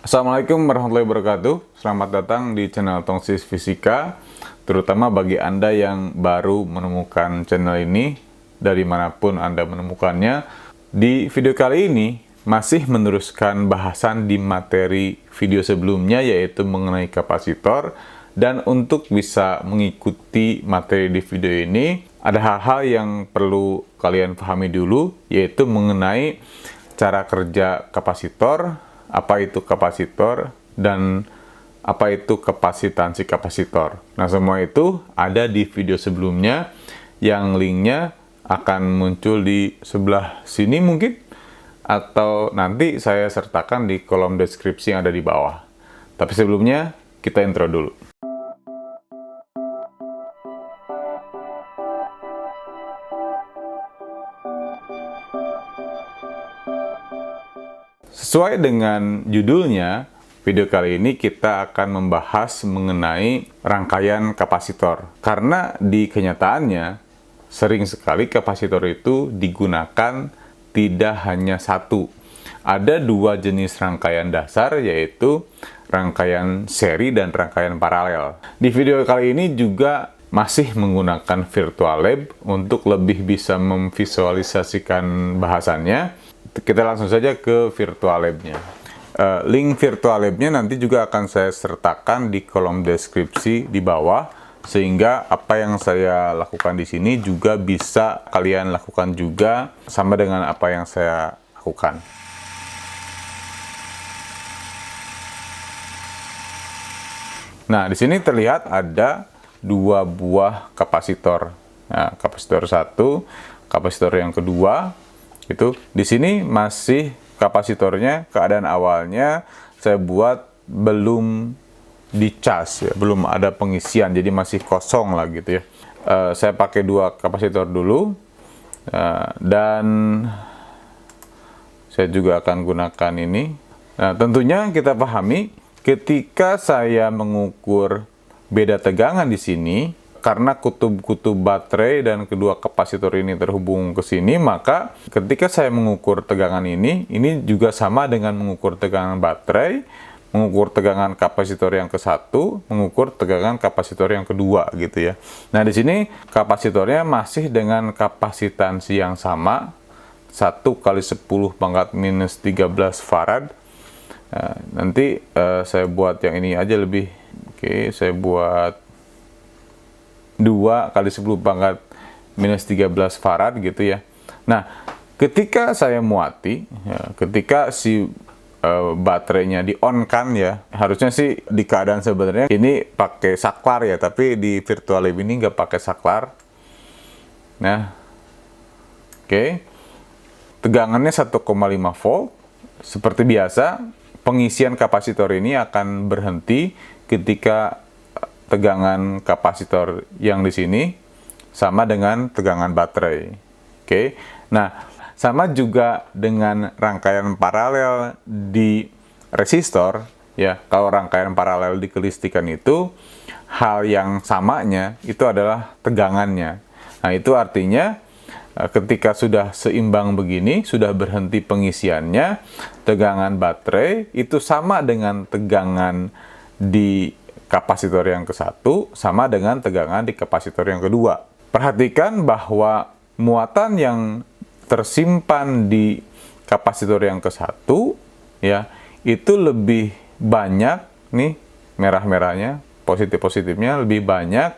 Assalamualaikum warahmatullahi wabarakatuh. Selamat datang di channel Tongsis Fisika, terutama bagi Anda yang baru menemukan channel ini, dari manapun Anda menemukannya. Di video kali ini, masih meneruskan bahasan di materi video sebelumnya, yaitu mengenai kapasitor. Dan untuk bisa mengikuti materi di video ini, ada hal-hal yang perlu kalian pahami dulu, yaitu mengenai cara kerja kapasitor, apa itu kapasitor, dan apa itu kapasitansi kapasitor. Nah, semua itu ada di video sebelumnya yang linknya akan muncul di sebelah sini mungkin, atau nanti saya sertakan di kolom deskripsi yang ada di bawah. Tapi sebelumnya, kita intro dulu. Sesuai dengan judulnya, video kali ini kita akan membahas mengenai rangkaian kapasitor. Karena di kenyataannya, sering sekali kapasitor itu digunakan tidak hanya satu. Ada dua jenis rangkaian dasar, yaitu rangkaian seri dan rangkaian paralel. Di video kali ini juga masih menggunakan virtual lab untuk lebih bisa memvisualisasikan bahasannya. Kita langsung saja ke virtual lab-nya. Link virtual lab-nya nanti juga akan saya sertakan di kolom deskripsi di bawah, sehingga apa yang saya lakukan di sini juga bisa kalian lakukan juga sama dengan apa yang saya lakukan. Nah, di sini terlihat ada dua buah kapasitor. Nah, kapasitor satu, kapasitor yang kedua. Itu di sini masih kapasitornya, keadaan awalnya saya buat belum dicas ya, belum ada pengisian, jadi masih kosong lah gitu ya. Saya pakai dua kapasitor dulu, dan saya juga akan gunakan ini. Nah, tentunya kita pahami ketika saya mengukur beda tegangan di sini, karena kutub-kutub baterai dan kedua kapasitor ini terhubung ke sini, maka ketika saya mengukur tegangan ini juga sama dengan mengukur tegangan baterai, mengukur tegangan kapasitor yang ke-1, mengukur tegangan kapasitor yang kedua gitu ya. Nah, di sini kapasitornya masih dengan kapasitansi yang sama, 1 kali 10 pangkat minus 13 farad. Nah, nanti saya buat yang ini aja lebih. Oke, saya buat 2 kali 10 pangkat minus 13 farad gitu ya. Nah, ketika saya muati, ya, ketika si baterainya di-on-kan ya, harusnya sih di keadaan sebenarnya ini pakai saklar ya, tapi di virtual lab ini nggak pakai saklar. Nah, oke. Tegangannya 1,5 volt. Seperti biasa, pengisian kapasitor ini akan berhenti ketika tegangan kapasitor yang di sini sama dengan tegangan baterai. Oke. Nah, sama juga dengan rangkaian paralel di resistor ya. Kalau rangkaian paralel di kelistrikan itu hal yang samanya itu adalah tegangannya. Nah, itu artinya ketika sudah seimbang begini, sudah berhenti pengisiannya, tegangan baterai itu sama dengan tegangan di kapasitor yang ke-1 sama dengan tegangan di kapasitor yang kedua. Perhatikan bahwa muatan yang tersimpan di kapasitor yang ke-1 ya, itu lebih banyak nih, merah-merahnya, positif-positifnya lebih banyak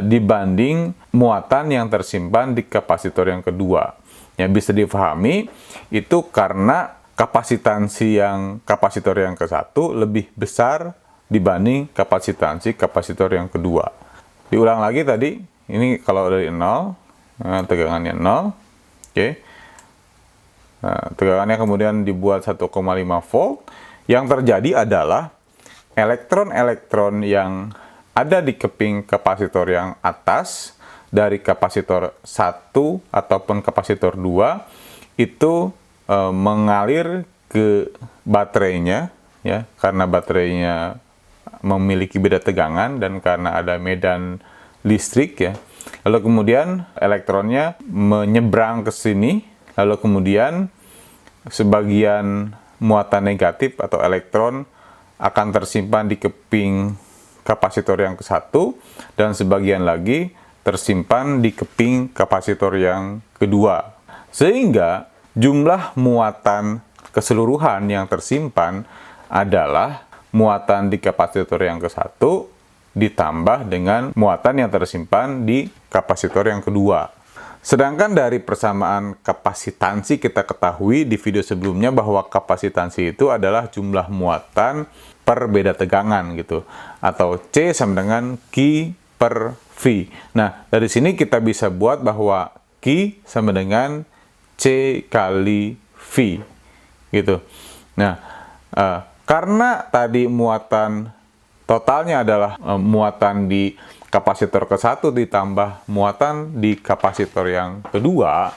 dibanding muatan yang tersimpan di kapasitor yang kedua. Yang bisa difahami itu karena kapasitansi yang kapasitor yang ke-1 lebih besar dibanding kapasitansi kapasitor yang kedua. Diulang lagi tadi, ini kalau dari 0, tegangannya 0, oke. Nah, tegangannya kemudian dibuat 1,5 volt. Yang terjadi adalah elektron-elektron yang ada di keping kapasitor yang atas dari kapasitor 1 ataupun kapasitor 2 itu mengalir ke baterainya ya, karena baterainya memiliki beda tegangan dan karena ada medan listrik ya. Lalu kemudian elektronnya menyeberang ke sini, lalu kemudian sebagian muatan negatif atau elektron akan tersimpan di keping kapasitor yang ke-1 dan sebagian lagi tersimpan di keping kapasitor yang kedua. Sehingga jumlah muatan keseluruhan yang tersimpan adalah muatan di kapasitor yang ke-1 ditambah dengan muatan yang tersimpan di kapasitor yang kedua. Sedangkan dari persamaan kapasitansi kita ketahui di video sebelumnya bahwa kapasitansi itu adalah jumlah muatan per beda tegangan gitu. Atau C sama dengan Q per V. Nah, dari sini kita bisa buat bahwa Q sama dengan C kali V gitu. Nah, karena tadi muatan totalnya adalah muatan di kapasitor ke-1 ditambah muatan di kapasitor yang kedua,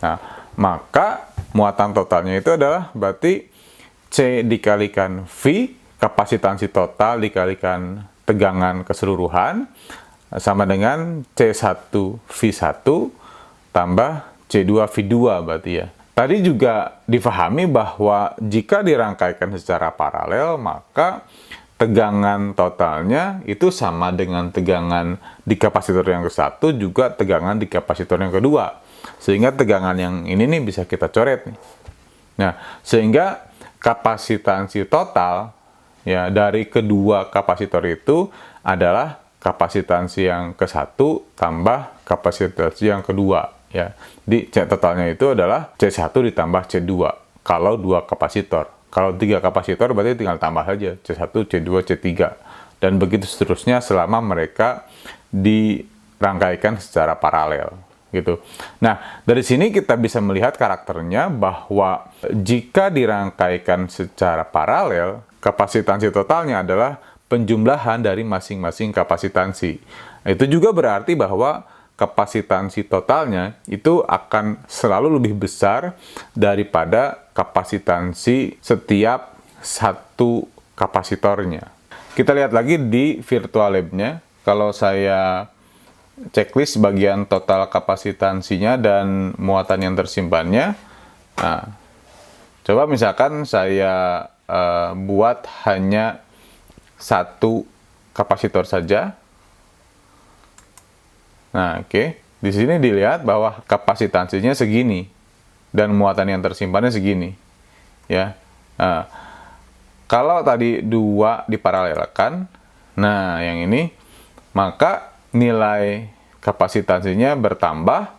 nah, maka muatan totalnya itu adalah berarti C dikalikan V, kapasitansi total dikalikan tegangan keseluruhan, sama dengan C1 V1 tambah C2 V2 berarti ya. Tadi juga difahami bahwa jika dirangkaikan secara paralel, maka tegangan totalnya itu sama dengan tegangan di kapasitor yang ke-1 juga tegangan di kapasitor yang kedua. Sehingga tegangan yang ini nih bisa kita coret nih. Nah, sehingga kapasitansi total ya dari kedua kapasitor itu adalah kapasitansi yang ke-1 tambah kapasitansi yang kedua ya. Di C totalnya itu adalah C1 ditambah C2 kalau dua kapasitor. Kalau 3 kapasitor berarti tinggal tambah saja C1, C2, C3 dan begitu seterusnya selama mereka dirangkaikan secara paralel gitu. Nah, dari sini kita bisa melihat karakternya bahwa jika dirangkaikan secara paralel, kapasitansi totalnya adalah penjumlahan dari masing-masing kapasitansi. Itu juga berarti bahwa kapasitansi totalnya itu akan selalu lebih besar daripada kapasitansi setiap satu kapasitornya. Kita lihat lagi di virtual lab-nya. Kalau saya checklist bagian total kapasitansinya dan muatan yang tersimpannya. Nah, coba misalkan saya buat hanya satu kapasitor saja. Nah, oke. Di sini dilihat bahwa kapasitansinya segini dan muatan yang tersimpannya segini. Ya. Nah, kalau tadi 2 diparalelkan, nah yang ini, maka nilai kapasitansinya bertambah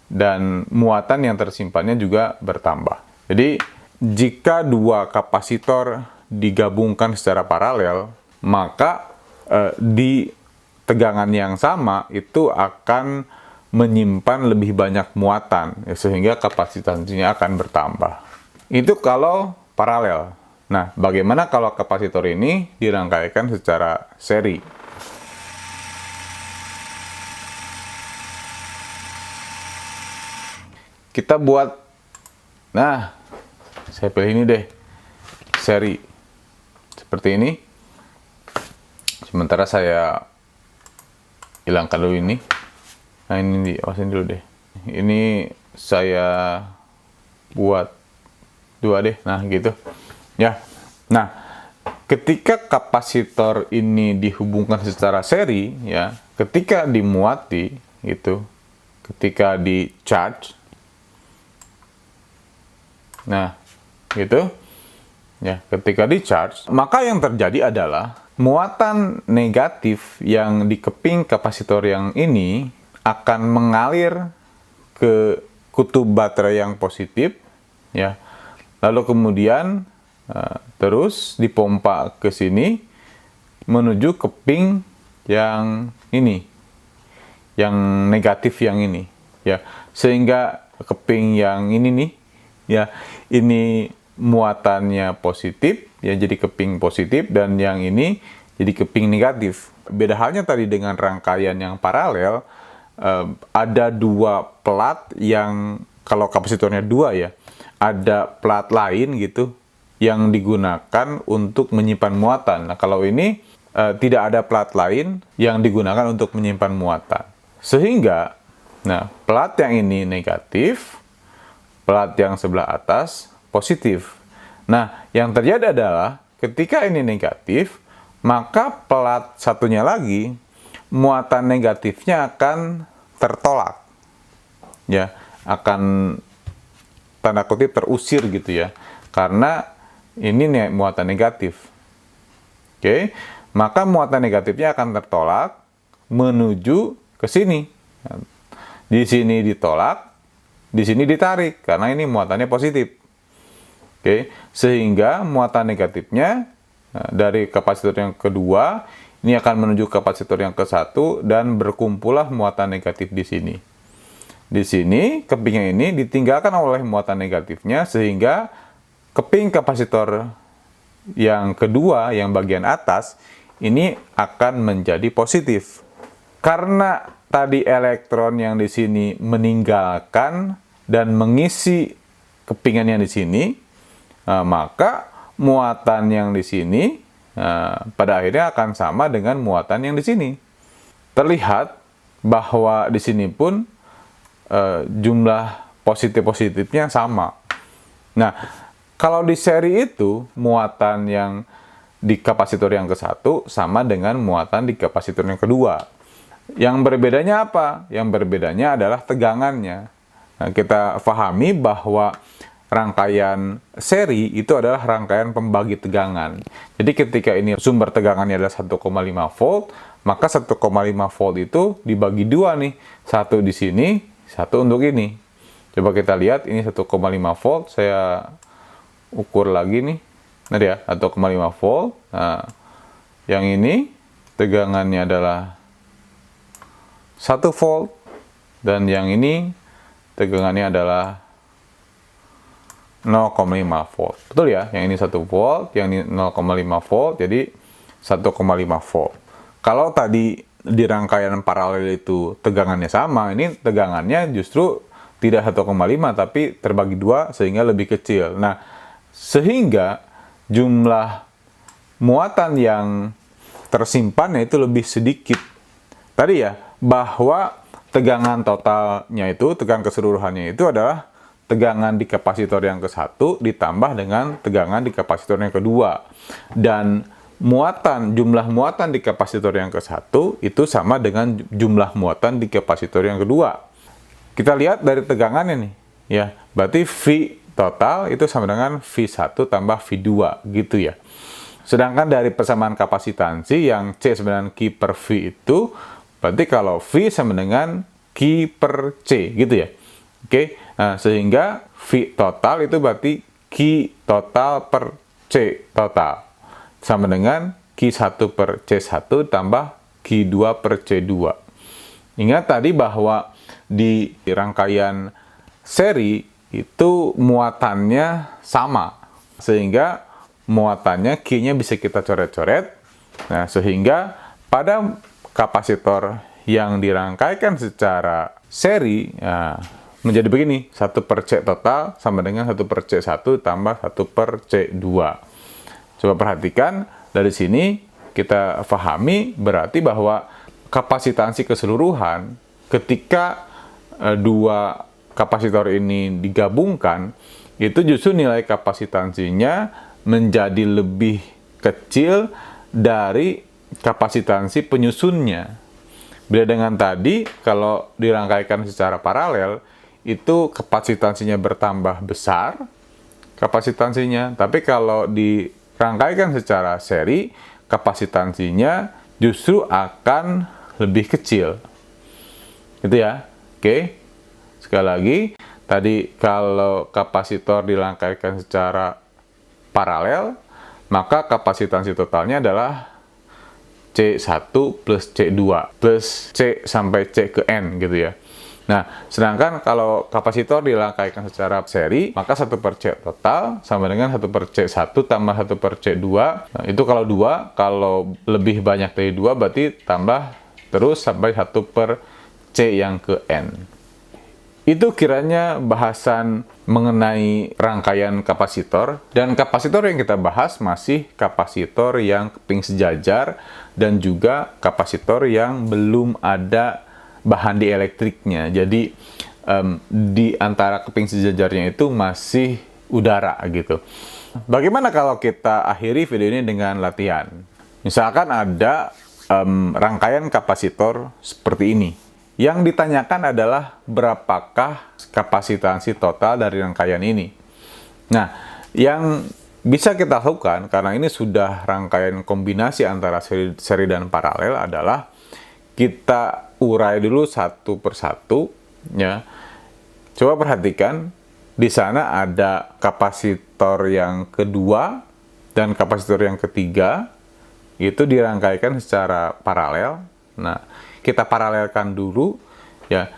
dan muatan yang tersimpannya juga bertambah. Jadi, jika 2 kapasitor digabungkan secara paralel, maka di tegangan yang sama itu akan menyimpan lebih banyak muatan ya, sehingga kapasitansinya akan bertambah. Itu kalau paralel. Nah, bagaimana kalau kapasitor ini dirangkaikan secara seri? Kita buat, nah, saya pilih ini deh, seri seperti ini. Sementara saya hilangkan dulu ini. Nah, ini diawasin dulu deh. Ini saya buat 2 deh. Nah, gitu. Ya. Nah, ketika kapasitor ini dihubungkan secara seri, ya, ketika dimuati, gitu, ketika di charge, nah, gitu, ya, ketika di charge, maka yang terjadi adalah muatan negatif yang di keping kapasitor yang ini akan mengalir ke kutub baterai yang positif, ya. Lalu kemudian terus dipompa ke sini menuju keping yang ini, yang negatif yang ini, ya. Sehingga keping yang ini nih, ya, ini muatannya positif, ya, jadi keping positif, dan yang ini jadi keping negatif. Beda halnya tadi dengan rangkaian yang paralel, ada 2 plat yang, kalau kapasitornya 2 ya, ada plat lain gitu yang digunakan untuk menyimpan muatan. Nah, kalau ini tidak ada plat lain yang digunakan untuk menyimpan muatan. Sehingga, nah, plat yang ini negatif, plat yang sebelah atas positif. Nah, yang terjadi adalah ketika ini negatif, maka plat satunya lagi, muatan negatifnya akan tertolak. Ya, akan tanda kutip terusir gitu ya. Karena ini muatan negatif. Oke, maka muatan negatifnya akan tertolak menuju ke sini. Di sini ditolak, di sini ditarik karena ini muatannya positif. Oke, sehingga muatan negatifnya dari kapasitor yang kedua ini akan menuju kapasitor yang ke satu dan berkumpullah muatan negatif di sini. Di sini kepingnya ini ditinggalkan oleh muatan negatifnya sehingga keping kapasitor yang kedua yang bagian atas ini akan menjadi positif. Karena tadi elektron yang di sini meninggalkan dan mengisi kepingan yang di sini, maka muatan yang di sini pada akhirnya akan sama dengan muatan yang di sini. Terlihat bahwa di sini pun jumlah positif-positifnya sama. Nah, kalau di seri itu muatan yang di kapasitor yang ke-1 sama dengan muatan di kapasitor yang kedua. Yang berbedanya apa? Yang berbedanya adalah tegangannya. Nah, kita pahami bahwa rangkaian seri itu adalah rangkaian pembagi tegangan. Jadi ketika ini sumber tegangannya adalah 1,5 volt, maka 1,5 volt itu dibagi dua nih. Satu di sini, satu untuk ini. Coba kita lihat, ini 1,5 volt, saya ukur lagi nih. Nah ya, 1,5 volt. Nah, yang ini tegangannya adalah 1 volt dan yang ini tegangannya adalah 0,5 volt. Betul ya? Yang ini 1 volt, yang ini 0,5 volt, jadi 1,5 volt. Kalau tadi di rangkaian paralel itu tegangannya sama, ini tegangannya justru tidak 1,5 tapi terbagi dua sehingga lebih kecil. Nah, sehingga jumlah muatan yang tersimpannya itu lebih sedikit. Tadi ya, bahwa tegangan totalnya itu, tegangan keseluruhannya itu adalah tegangan di kapasitor yang ke-1 ditambah dengan tegangan di kapasitor yang kedua. Dan jumlah muatan di kapasitor yang ke-1 itu sama dengan jumlah muatan di kapasitor yang kedua. Kita lihat dari tegangannya nih, ya. Berarti V total itu sama dengan V1 tambah V2 gitu ya. Sedangkan dari persamaan kapasitansi yang C sama dengan Q per V itu, berarti kalau V sama dengan Q per C gitu ya. Oke, nah, sehingga V total itu berarti Q total per C total. Sama dengan Q1 per C1 tambah Q2 per C2. Ingat tadi bahwa di rangkaian seri itu muatannya sama. Sehingga muatannya Q-nya bisa kita coret-coret. Nah, sehingga pada kapasitor yang dirangkaikan secara seri, menjadi begini, 1 per C total sama dengan 1 per C1 tambah 1 per C2. Coba perhatikan, dari sini kita pahami berarti bahwa kapasitansi keseluruhan ketika dua kapasitor ini digabungkan, itu justru nilai kapasitansinya menjadi lebih kecil dari kapasitansi penyusunnya. Beda dengan tadi, kalau dirangkaikan secara paralel, itu kapasitansinya bertambah besar, kapasitansinya. Tapi kalau dirangkaikan secara seri, kapasitansinya justru akan lebih kecil. Gitu ya. Oke. Sekali lagi, tadi kalau kapasitor dirangkaikan secara paralel, maka kapasitansi totalnya adalah C1 plus C2 plus C sampai C ke N gitu ya. Nah, sedangkan kalau kapasitor dirangkaikan secara seri, maka 1 per C total sama dengan 1 per C1 tambah 1 per C2. Nah, itu kalau 2, kalau lebih banyak dari 2 berarti tambah terus sampai 1 per C yang ke N. Itu kiranya bahasan mengenai rangkaian kapasitor. Dan kapasitor yang kita bahas masih kapasitor yang keping sejajar dan juga kapasitor yang belum ada bahan dielektriknya. Jadi di antara keping sejajarnya itu masih udara gitu. Bagaimana kalau kita akhiri video ini dengan latihan? Misalkan ada rangkaian kapasitor seperti ini. Yang ditanyakan adalah berapakah kapasitansi total dari rangkaian ini. Nah, yang bisa kita lakukan, karena ini sudah rangkaian kombinasi antara seri dan paralel, adalah kita urai dulu satu persatu. Ya. Coba perhatikan, di sana ada kapasitor yang kedua dan kapasitor yang ketiga, itu dirangkaikan secara paralel. Nah, kita paralelkan dulu, ya.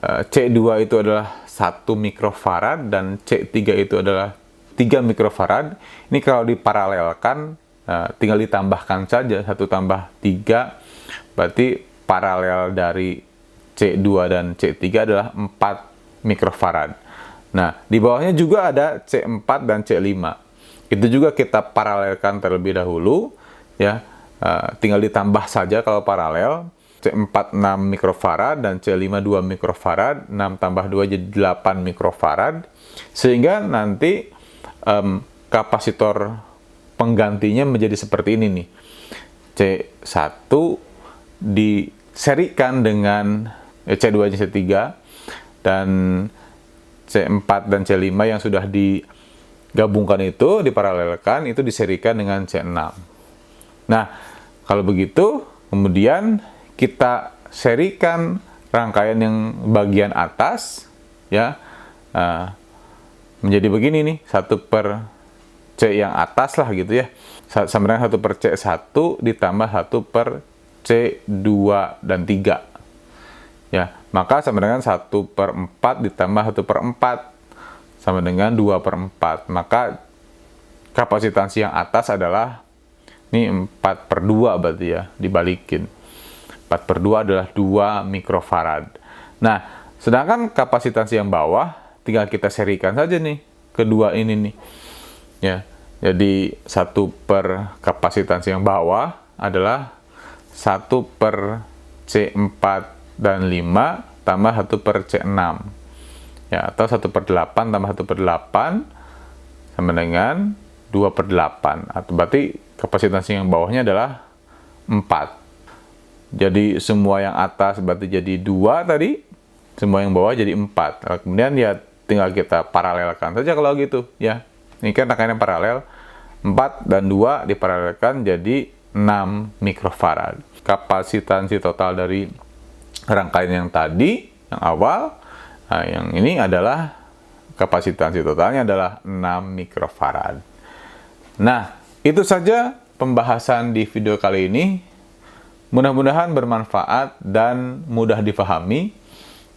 C2 itu adalah 1 mikrofarad dan C3 itu adalah 3 mikrofarad. Ini kalau diparalelkan, tinggal ditambahkan saja 1 tambah 3, berarti paralel dari C2 dan C3 adalah 4 mikrofarad. Nah, di bawahnya juga ada C4 dan C5. Itu juga kita paralelkan terlebih dahulu, ya. Tinggal ditambah saja kalau paralel. C4 6 mikrofarad dan C5 2 mikrofarad, 6 tambah 2 jadi 8 mikrofarad, sehingga nanti kapasitor penggantinya menjadi seperti ini nih. C1 diserikan dengan C2 nya C3, dan C4 dan C5 yang sudah digabungkan itu, diparalelkan, itu diserikan dengan C6. Nah, kalau begitu, kemudian kita serikan rangkaian yang bagian atas, ya, menjadi begini nih, 1 per C yang atas lah gitu ya, sama dengan 1 per C1 ditambah 1 per C2 dan 3, ya, maka sama dengan 1 per 4 ditambah 1 per 4 sama dengan 2 per 4, maka kapasitansi yang atas adalah ini 4 per 2 berarti ya, dibalikin. 4 per 2 adalah 2 mikrofarad. Nah, sedangkan kapasitansi yang bawah, tinggal kita serikan saja nih, kedua ini nih. Ya, jadi 1 per kapasitansi yang bawah adalah 1 per C4 dan 5 tambah 1 per C6. Ya, atau 1 per 8 tambah 1 per 8 sama dengan 2 per 8. Atau berarti kapasitansi yang bawahnya adalah 4. Jadi semua yang atas berarti jadi 2 tadi, semua yang bawah jadi 4. Kemudian ya tinggal kita paralelkan saja kalau gitu ya. Ini kan rangkaian paralel, 4 dan 2 diparalelkan jadi 6 mikrofarad. Kapasitansi total dari rangkaian yang tadi, yang awal, nah yang ini adalah kapasitansi totalnya adalah 6 mikrofarad. Nah, itu saja pembahasan di video kali ini. Mudah-mudahan bermanfaat dan mudah difahami.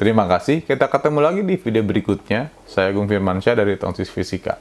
Terima kasih. Kita ketemu lagi di video berikutnya. Saya Agung Firmansyah dari Tongsis Fisika.